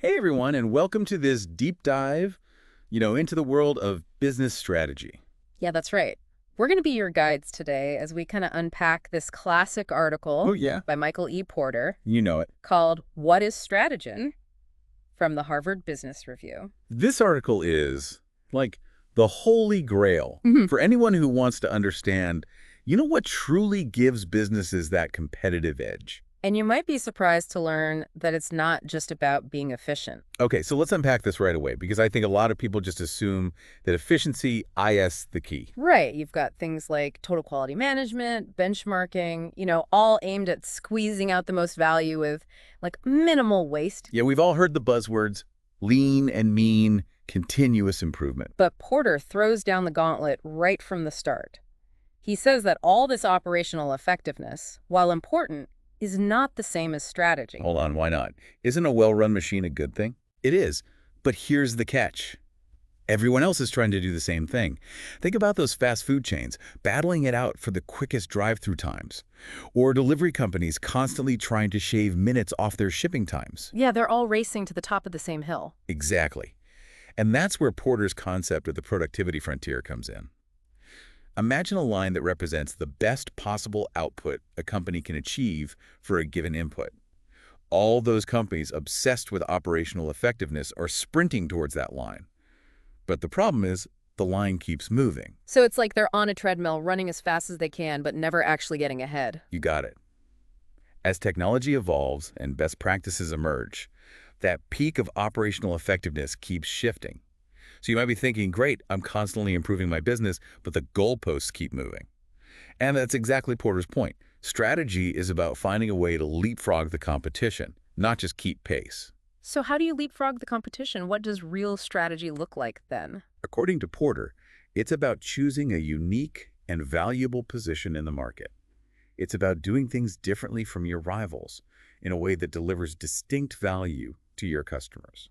Hey everyone, and welcome to this deep dive, into the world of business strategy. Yeah, that's right. We're going to be your guides today as we kind of unpack this classic Oh article yeah, by Michael E. Porter you know it. called What is Strategy from the Harvard Business Review. This article is like the holy grail Mhm. for anyone who wants to understand, what truly gives businesses that competitive edge. And you might be surprised to learn that it's not just about being efficient. Okay, so let's unpack this right away because I think a lot of people just assume that efficiency is the key. Right. You've got things like total quality management, benchmarking, all aimed at squeezing out the most value with like minimal waste. Yeah, we've all heard the buzzwords lean and mean, continuous improvement. But Porter throws down the gauntlet right from the start. He says that all this operational effectiveness, while important, is not the same as strategy. Hold on, why not? Isn't a well-run machine a good thing? It is, but here's the catch. Everyone else is trying to do the same thing. Think about those fast food chains battling it out for the quickest drive-through times, or delivery companies constantly trying to shave minutes off their shipping times. Yeah, they're all racing to the top of the same hill. Exactly. And that's where Porter's concept of the productivity frontier comes in. Imagine a line that represents the best possible output a company can achieve for a given input. All those companies obsessed with operational effectiveness are sprinting towards that line. But the problem is, the line keeps moving. So it's like they're on a treadmill running as fast as they can, but never actually getting ahead. You got it. As technology evolves and best practices emerge, that peak of operational effectiveness keeps shifting. So you might be thinking, great, I'm constantly improving my business, but the goalposts keep moving. And that's exactly Porter's point. Strategy is about finding a way to leapfrog the competition, not just keep pace. So how do you leapfrog the competition? What does real strategy look like then? According to Porter, it's about choosing a unique and valuable position in the market. It's about doing things differently from your rivals in a way that delivers distinct value to your customers.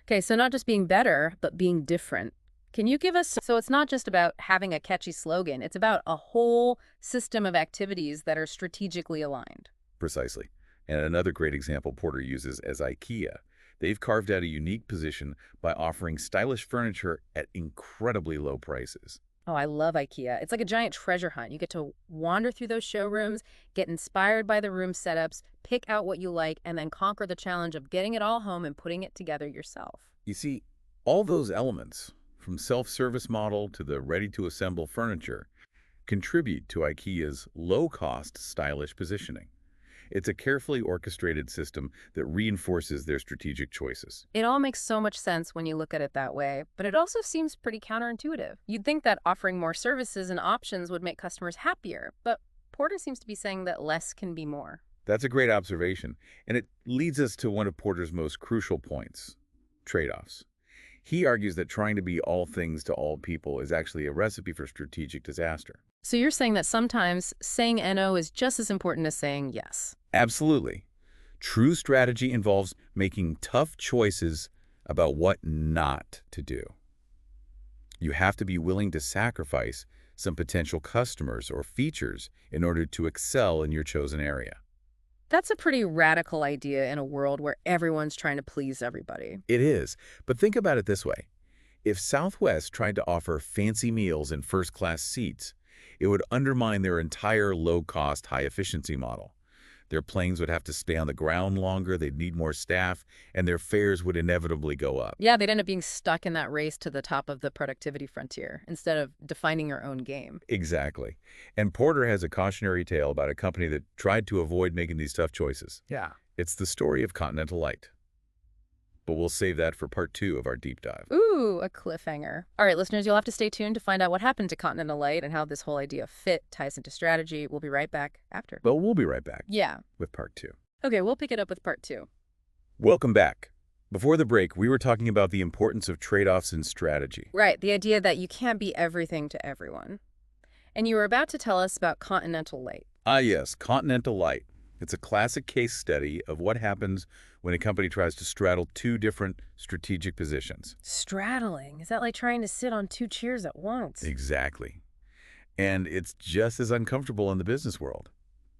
Okay, so not just being better, but being different. Can you give us, so it's not just about having a catchy slogan, it's about a whole system of activities that are strategically aligned. Precisely. And another great example Porter uses is IKEA. They've carved out a unique position by offering stylish furniture at incredibly low prices. Oh, I love IKEA. It's like a giant treasure hunt. You get to wander through those showrooms, get inspired by the room setups, pick out what you like, and then conquer the challenge of getting it all home and putting it together yourself. You see, all those elements, from self-service model to the ready-to-assemble furniture, contribute to IKEA's low-cost, stylish positioning. It's a carefully orchestrated system that reinforces their strategic choices. It all makes so much sense when you look at it that way, but it also seems pretty counterintuitive. You'd think that offering more services and options would make customers happier, but Porter seems to be saying that less can be more. That's a great observation, and it leads us to one of Porter's most crucial points: trade-offs. He argues that trying to be all things to all people is actually a recipe for strategic disaster. So you're saying that sometimes saying NO is just as important as saying yes. Absolutely. True strategy involves making tough choices about what not to do. You have to be willing to sacrifice some potential customers or features in order to excel in your chosen area. That's a pretty radical idea in a world where everyone's trying to please everybody. It is, but think about it this way. If Southwest tried to offer fancy meals and first-class seats, it would undermine their entire low-cost, high-efficiency model. Their planes would have to stay on the ground longer, they'd need more staff, and their fares would inevitably go up. Yeah, they'd end up being stuck in that race to the top of the productivity frontier instead of defining your own game. Exactly. And Porter has a cautionary tale about a company that tried to avoid making these tough choices. Yeah. It's the story of Continental Light. But we'll save that for part 2 of our deep dive. Ooh, a cliffhanger. All right, listeners, you'll have to stay tuned to find out what happened to Continental Light and how this whole idea of fit ties into strategy. We'll be right back after. But we'll be right back Yeah. with part 2. Okay, we'll pick it up with part 2. Welcome back. Before the break, we were talking about the importance of trade-offs in strategy. Right, the idea that you can't be everything to everyone. And you were about to tell us about Continental Light. Ah yes, Continental Light. It's a classic case study of what happens when a company tries to straddle two different strategic positions. Straddling? Is that like trying to sit on two chairs at once? Exactly. And it's just as uncomfortable in the business world.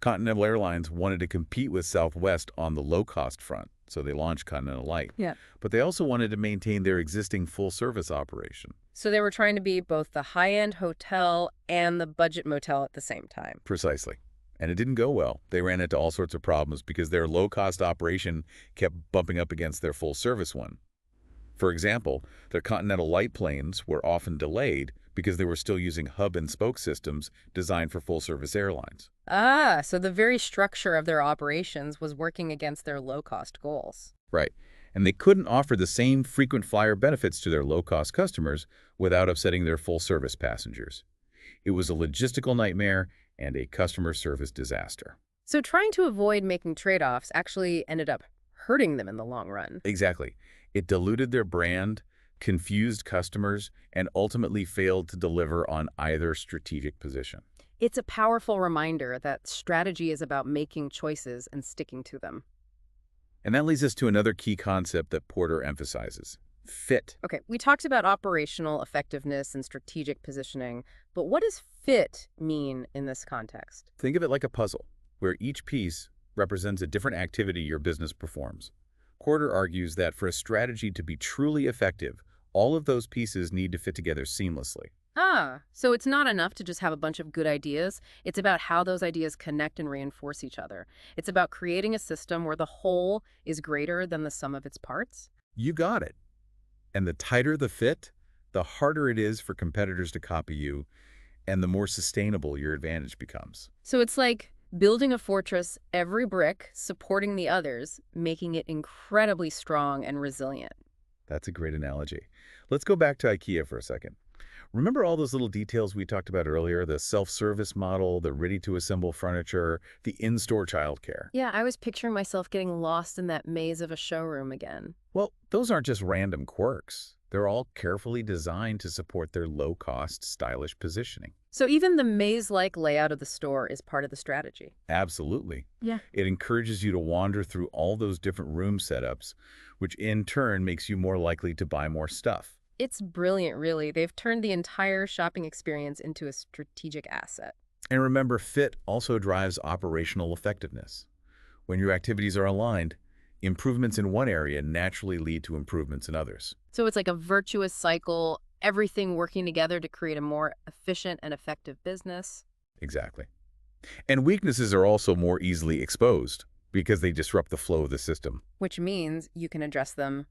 Continental Airlines wanted to compete with Southwest on the low-cost front, so they launched Continental Light. Yeah. But they also wanted to maintain their existing full-service operation. So they were trying to be both the high-end hotel and the budget motel at the same time. Precisely. And it didn't go well. They ran into all sorts of problems because their low-cost operation kept bumping up against their full-service one. For example, their Continental Light planes were often delayed because they were still using hub-and-spoke systems designed for full-service airlines. Ah, so the very structure of their operations was working against their low-cost goals. Right. And they couldn't offer the same frequent flyer benefits to their low-cost customers without upsetting their full-service passengers. It was a logistical nightmare and a customer service disaster. So trying to avoid making trade-offs actually ended up hurting them in the long run. Exactly. It diluted their brand, confused customers, and ultimately failed to deliver on either strategic position. It's a powerful reminder that strategy is about making choices and sticking to them. And that leads us to another key concept that Porter emphasizes: fit. Okay, we talked about operational effectiveness and strategic positioning, but what does fit mean in this context? Think of it like a puzzle, where each piece represents a different activity your business performs. Porter argues that for a strategy to be truly effective, all of those pieces need to fit together seamlessly. Ah, so it's not enough to just have a bunch of good ideas. It's about how those ideas connect and reinforce each other. It's about creating a system where the whole is greater than the sum of its parts. You got it. And the tighter the fit, the harder it is for competitors to copy you, and the more sustainable your advantage becomes. So it's like building a fortress, every brick supporting the others, making it incredibly strong and resilient. That's a great analogy. Let's go back to IKEA for a second. Remember all those little details we talked about earlier? The self-service model, the ready-to-assemble furniture, the in-store childcare. Yeah, I was picturing myself getting lost in that maze of a showroom again. Well, those aren't just random quirks. They're all carefully designed to support their low-cost, stylish positioning. So even the maze-like layout of the store is part of the strategy. Absolutely. Yeah. It encourages you to wander through all those different room setups, which in turn makes you more likely to buy more stuff. It's brilliant, really. They've turned the entire shopping experience into a strategic asset. And remember, fit also drives operational effectiveness. When your activities are aligned, improvements in one area naturally lead to improvements in others. So it's like a virtuous cycle, everything working together to create a more efficient and effective business. Exactly. And weaknesses are also more easily exposed because they disrupt the flow of the system. Which means you can address them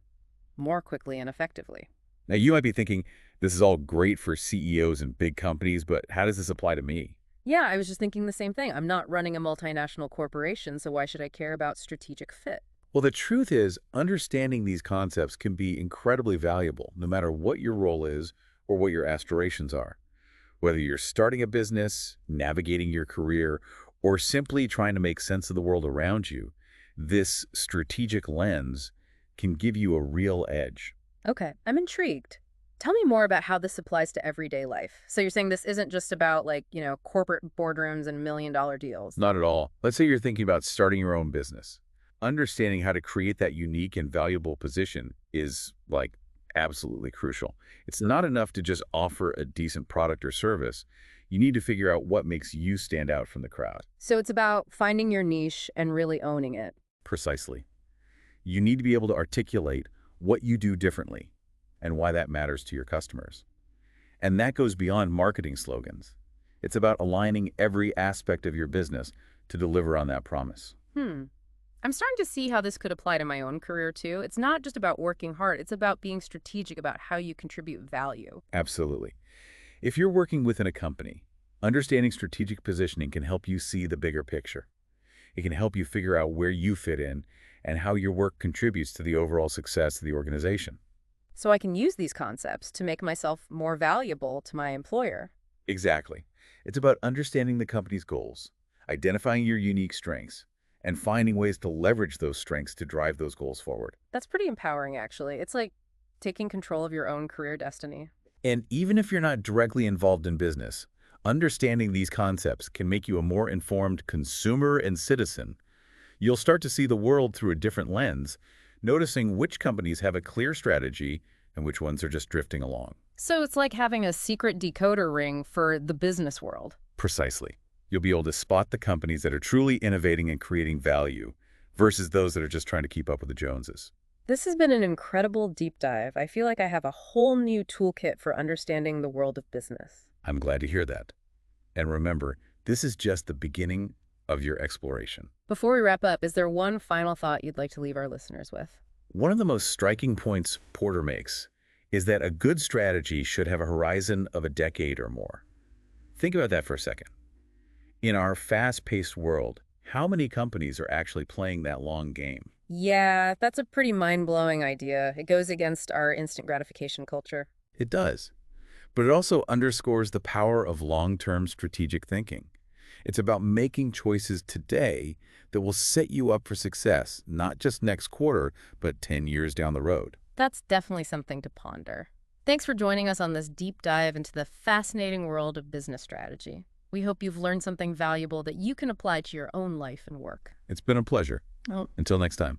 more quickly and effectively. Now, you might be thinking, this is all great for CEOs and big companies, but how does this apply to me? Yeah, I was just thinking the same thing. I'm not running a multinational corporation, so why should I care about strategic fit? Well, the truth is, understanding these concepts can be incredibly valuable, no matter what your role is or what your aspirations are. Whether you're starting a business, navigating your career, or simply trying to make sense of the world around you, this strategic lens can give you a real edge. Okay, I'm intrigued. Tell me more about how this applies to everyday life. So you're saying this isn't just about corporate boardrooms and million-dollar deals. Not at all. Let's say you're thinking about starting your own business. Understanding how to create that unique and valuable position is, absolutely crucial. It's not enough to just offer a decent product or service. You need to figure out what makes you stand out from the crowd. So it's about finding your niche and really owning it. Precisely. You need to be able to articulate what you do differently and why that matters to your customers. And that goes beyond marketing slogans. It's about aligning every aspect of your business to deliver on that promise. I'm starting to see how this could apply to my own career, too. It's not just about working hard. It's about being strategic about how you contribute value. Absolutely. If you're working within a company, understanding strategic positioning can help you see the bigger picture. It can help you figure out where you fit in and how your work contributes to the overall success of the organization. So I can use these concepts to make myself more valuable to my employer. Exactly. It's about understanding the company's goals, identifying your unique strengths, and finding ways to leverage those strengths to drive those goals forward. That's pretty empowering, actually. It's like taking control of your own career destiny. And even if you're not directly involved in business, understanding these concepts can make you a more informed consumer and citizen. You'll start to see the world through a different lens, noticing which companies have a clear strategy and which ones are just drifting along. So it's like having a secret decoder ring for the business world. Precisely. You'll be able to spot the companies that are truly innovating and creating value, versus those that are just trying to keep up with the Joneses. This has been an incredible deep dive. I feel like I have a whole new toolkit for understanding the world of business. I'm glad to hear that. And remember, this is just the beginning of your exploration. Before we wrap up, is there one final thought you'd like to leave our listeners with? One of the most striking points Porter makes is that a good strategy should have a horizon of a decade or more. Think about that for a second. In our fast-paced world, how many companies are actually playing that long game? Yeah, that's a pretty mind-blowing idea. It goes against our instant gratification culture. It does. But it also underscores the power of long-term strategic thinking. It's about making choices today that will set you up for success, not just next quarter, but 10 years down the road. That's definitely something to ponder. Thanks for joining us on this deep dive into the fascinating world of business strategy. We hope you've learned something valuable that you can apply to your own life and work. It's been a pleasure. Oh. Until next time.